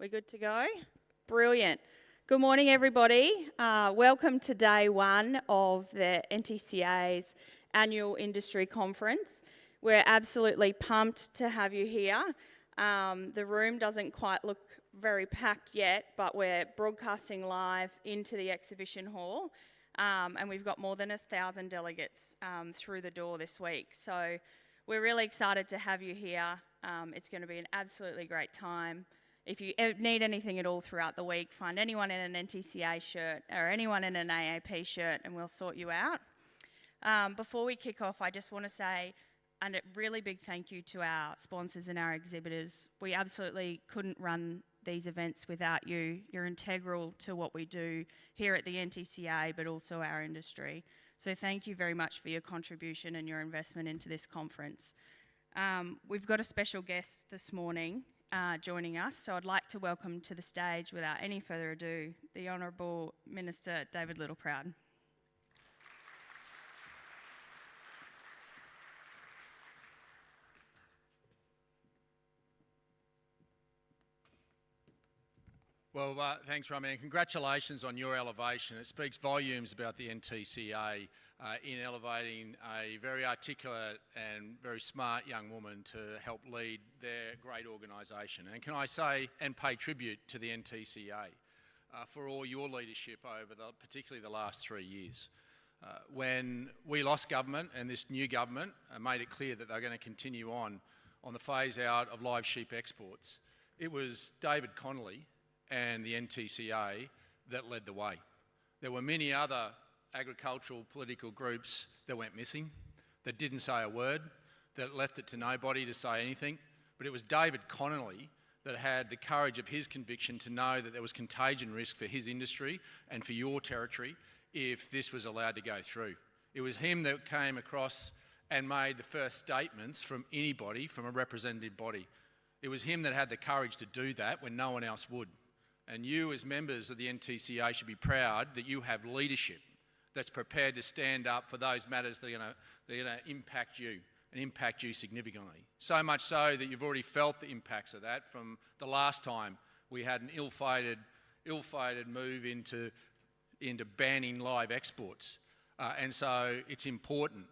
We're good to go? Brilliant. Good morning, everybody. Welcome to day one of the NTCA's annual industry conference. We're absolutely pumped to have you here. The room doesn't quite look very packed yet, but we're broadcasting live into the exhibition hall, and we've got more than 1,000 delegates through the door this week. So we're really excited to have you here. It's going to be an absolutely great time. If you need anything at all throughout the week, find anyone in an NTCA shirt or anyone in an AAP shirt and we'll sort you out. Before we kick off, I just want to say a really big thank you to our sponsors and our exhibitors. We absolutely couldn't run these events without you. You're integral to what we do here at the NTCA, but also our industry. So thank you very much for your contribution and your investment into this conference. We've got a special guest this morning joining us, so I'd like to welcome to the stage, without any further ado, the Honourable Minister David Littleproud. Well, thanks, Rami, and congratulations on your elevation. It speaks volumes about the NTCA in elevating a very articulate and very smart young woman to help lead their great organisation. And can I say and pay tribute to the NTCA for all your leadership over particularly the last 3 years. When we lost government and this new government made it clear that they're going to continue on the phase out of live sheep exports, it was David Connolly and the NTCA that led the way. There were many other agricultural political groups that went missing, that didn't say a word, that left it to nobody to say anything, but it was David Connolly that had the courage of his conviction to know that there was contagion risk for his industry and for your territory if this was allowed to go through. It was him that came across and made the first statements from anybody, from a representative body. It was him that had the courage to do that when no one else would. And you as members of the NTCA should be proud that you have leadership that's prepared to stand up for those matters that are going to impact you and impact you significantly. So much so that you've already felt the impacts of that from the last time we had an ill-fated move into banning live exports. And so it's important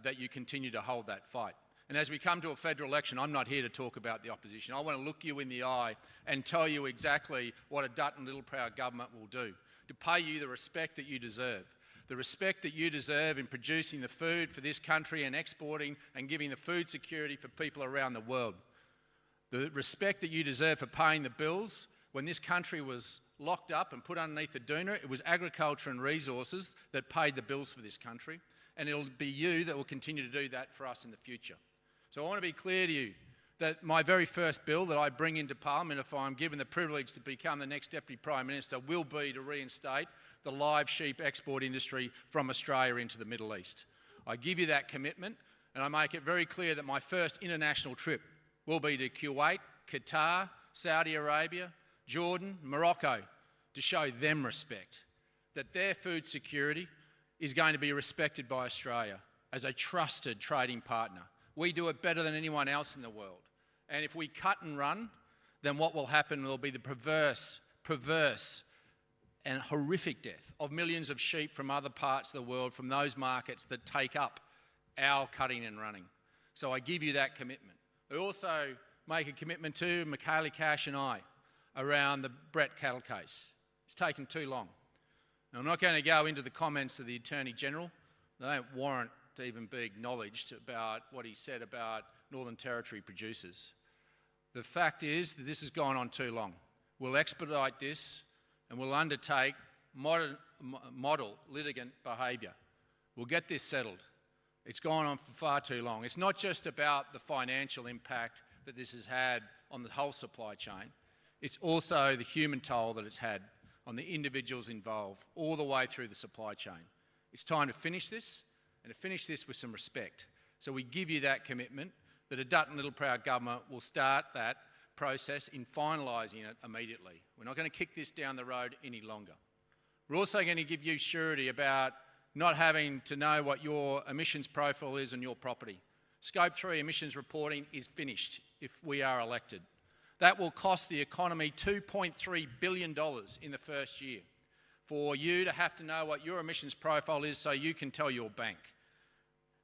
that you continue to hold that fight. And as we come to a federal election, I'm not here to talk about the opposition. I want to look you in the eye and tell you exactly what a Dutton Littleproud government will do to pay you the respect that you deserve. The respect that you deserve in producing the food for this country and exporting and giving the food security for people around the world. The respect that you deserve for paying the bills. When this country was locked up and put underneath the doona, it was agriculture and resources that paid the bills for this country. And it'll be you that will continue to do that for us in the future. So I want to be clear to you that my very first bill that I bring into Parliament, if I'm given the privilege to become the next Deputy Prime Minister, will be to reinstate the live sheep export industry from Australia into the Middle East. I give you that commitment, and I make it very clear that my first international trip will be to Kuwait, Qatar, Saudi Arabia, Jordan, Morocco, to show them respect, that their food security is going to be respected by Australia as a trusted trading partner. We do it better than anyone else in the world. And if we cut and run, then what will happen will be the perverse and horrific death of millions of sheep from other parts of the world, from those markets that take up our cutting and running. So I give you that commitment. I also make a commitment to Michaela Cash and I around the Brett cattle case. It's taken too long. Now, I'm not going to go into the comments of the Attorney General. They don't warrant to even be acknowledged about what he said about Northern Territory producers. The fact is that this has gone on too long. We'll expedite this and we'll undertake model litigant behaviour. We'll get this settled. It's gone on for far too long. It's not just about the financial impact that this has had on the whole supply chain. It's also the human toll that it's had on the individuals involved all the way through the supply chain. It's time to finish this, and to finish this with some respect. So we give you that commitment that a Dutton Littleproud government will start that process in finalising it immediately. We're not going to kick this down the road any longer. We're also going to give you surety about not having to know what your emissions profile is on your property. Scope 3 emissions reporting is finished if we are elected. That will cost the economy $2.3 billion in the first year for you to have to know what your emissions profile is so you can tell your bank.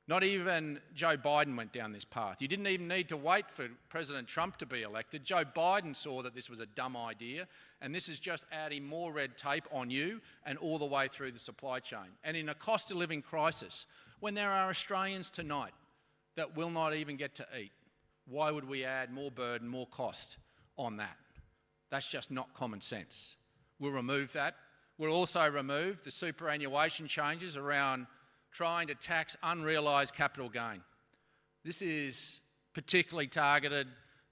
Not even Joe Biden went down this path. You didn't even need to wait for President Trump to be elected. Joe Biden saw that this was a dumb idea, and this is just adding more red tape on you and all the way through the supply chain. And in a cost of living crisis, when there are Australians tonight that will not even get to eat, why would we add more burden, more cost on that? That's just not common sense. We'll remove that. We'll also remove the superannuation changes around trying to tax unrealised capital gain. This is particularly targeted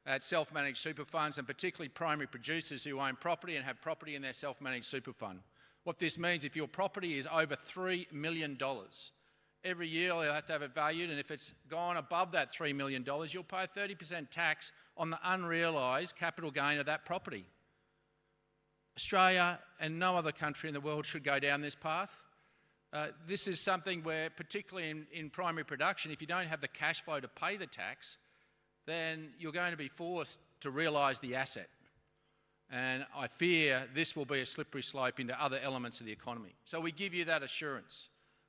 at self-managed super funds and particularly primary producers who own property and have property in their self-managed super fund. What this means, if your property is over $3 million, every year you'll have to have it valued, and if it's gone above that $3 million, you'll pay 30% tax on the unrealised capital gain of that property. Australia and no other country in the world should go down this path. This is something where, particularly in primary production, if you don't have the cash flow to pay the tax, then you're going to be forced to realise the asset. And I fear this will be a slippery slope into other elements of the economy. So we give you that assurance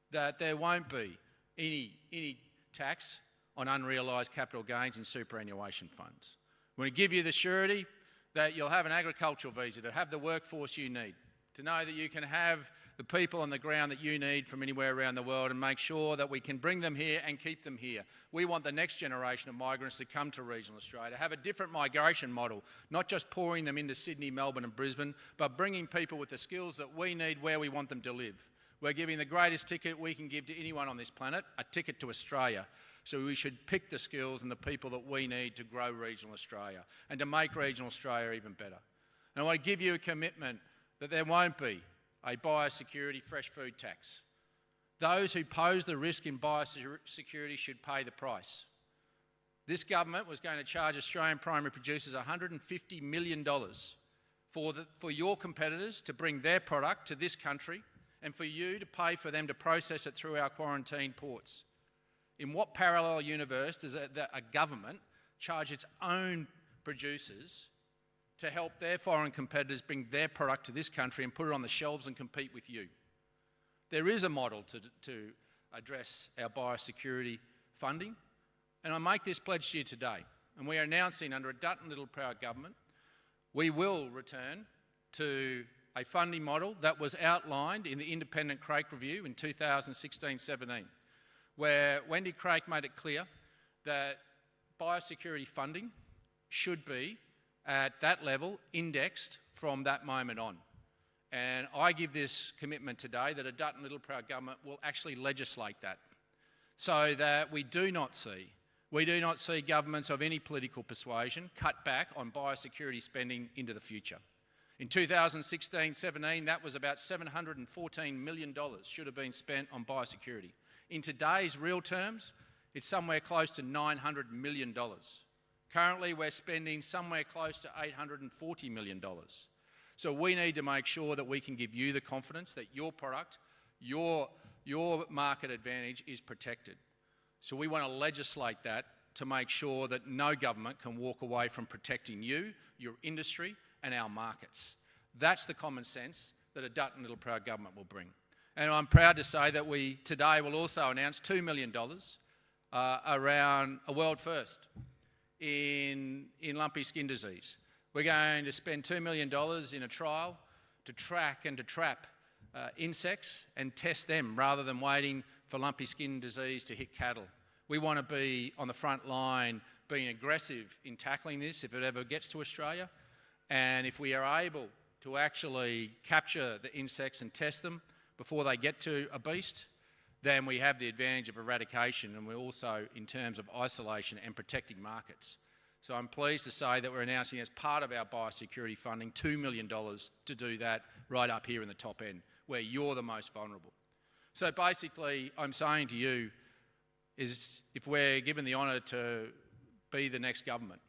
that there won't be any tax on unrealised capital gains in superannuation funds. We give you the surety that you'll have an agricultural visa to have the workforce you need, to know that you can have the people on the ground that you need from anywhere around the world and make sure that we can bring them here and keep them here. We want the next generation of migrants to come to regional Australia, to have a different migration model, not just pouring them into Sydney, Melbourne and Brisbane, but bringing people with the skills that we need where we want them to live. We're giving the greatest ticket we can give to anyone on this planet, a ticket to Australia. So we should pick the skills and the people that we need to grow regional Australia and to make regional Australia even better. And I want to give you a commitment that there won't be a biosecurity fresh food tax. Those who pose the risk in biosecurity should pay the price. This government was going to charge Australian primary producers $150 million for your competitors to bring their product to this country and for you to pay for them to process it through our quarantine ports. In what parallel universe does a government charge its own producers to help their foreign competitors bring their product to this country and put it on the shelves and compete with you? There is a model to address our biosecurity funding, and I make this pledge to you today. And we are announcing under a Dutton Littleproud government, we will return to a funding model that was outlined in the Independent Crake Review in 2016-17, where Wendy Crake made it clear that biosecurity funding should be at that level, indexed from that moment on. And I give this commitment today that a Dutton Littleproud government will actually legislate that so that we do not see governments of any political persuasion cut back on biosecurity spending into the future. In 2016-17, that was about $714 million should have been spent on biosecurity. In today's real terms, it's somewhere close to $900 million. Currently, we're spending somewhere close to $840 million. So we need to make sure that we can give you the confidence that your product, your market advantage is protected. So we want to legislate that to make sure that no government can walk away from protecting you, your industry and our markets. That's the common sense that a Dutton Littleproud government will bring. And I'm proud to say that we today will also announce $2 million around a world first in lumpy skin disease. We're going to spend $2 million in a trial to track and to trap insects and test them rather than waiting for lumpy skin disease to hit cattle. We want to be on the front line being aggressive in tackling this if it ever gets to Australia. And if we are able to actually capture the insects and test them before they get to a beast, then we have the advantage of eradication, and we're also in terms of isolation and protecting markets. So I'm pleased to say that we're announcing as part of our biosecurity funding $2 million to do that right up here in the top end, where you're the most vulnerable. So basically, I'm saying to you is if we're given the honour to be the next government,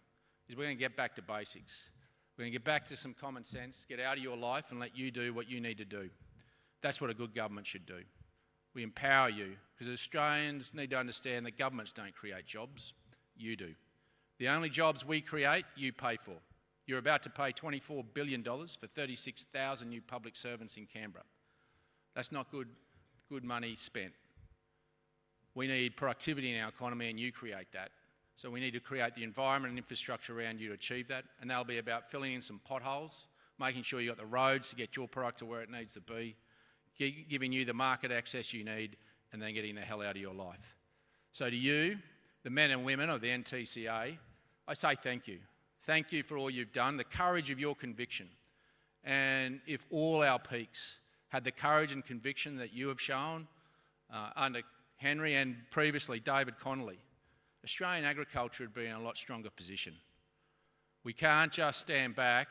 is we're going to get back to basics. We're going to get back to some common sense, get out of your life and let you do what you need to do. That's what a good government should do. We empower you, because Australians need to understand that governments don't create jobs, you do. The only jobs we create, you pay for. You're about to pay $24 billion for 36,000 new public servants in Canberra. That's not good money spent. We need productivity in our economy, and you create that. So we need to create the environment and infrastructure around you to achieve that, and that'll be about filling in some potholes, making sure you've got the roads to get your product to where it needs to be, giving you the market access you need, and then getting the hell out of your life. So to you, the men and women of the NTCA, I say thank you. Thank you for all you've done, the courage of your conviction. And if all our peaks had the courage and conviction that you have shown under Henry and previously David Connolly, Australian agriculture would be in a lot stronger position. We can't just stand back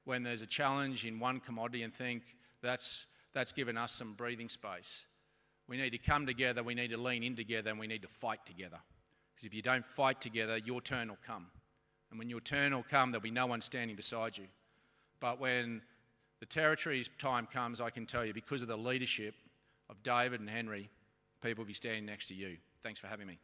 when there's a challenge in one commodity and think that's given us some breathing space. We need to come together, we need to lean in together, and we need to fight together. Because if you don't fight together, your turn will come. And when your turn will come, there'll be no one standing beside you. But when the Territory's time comes, I can tell you, because of the leadership of David and Henry, people will be standing next to you. Thanks for having me.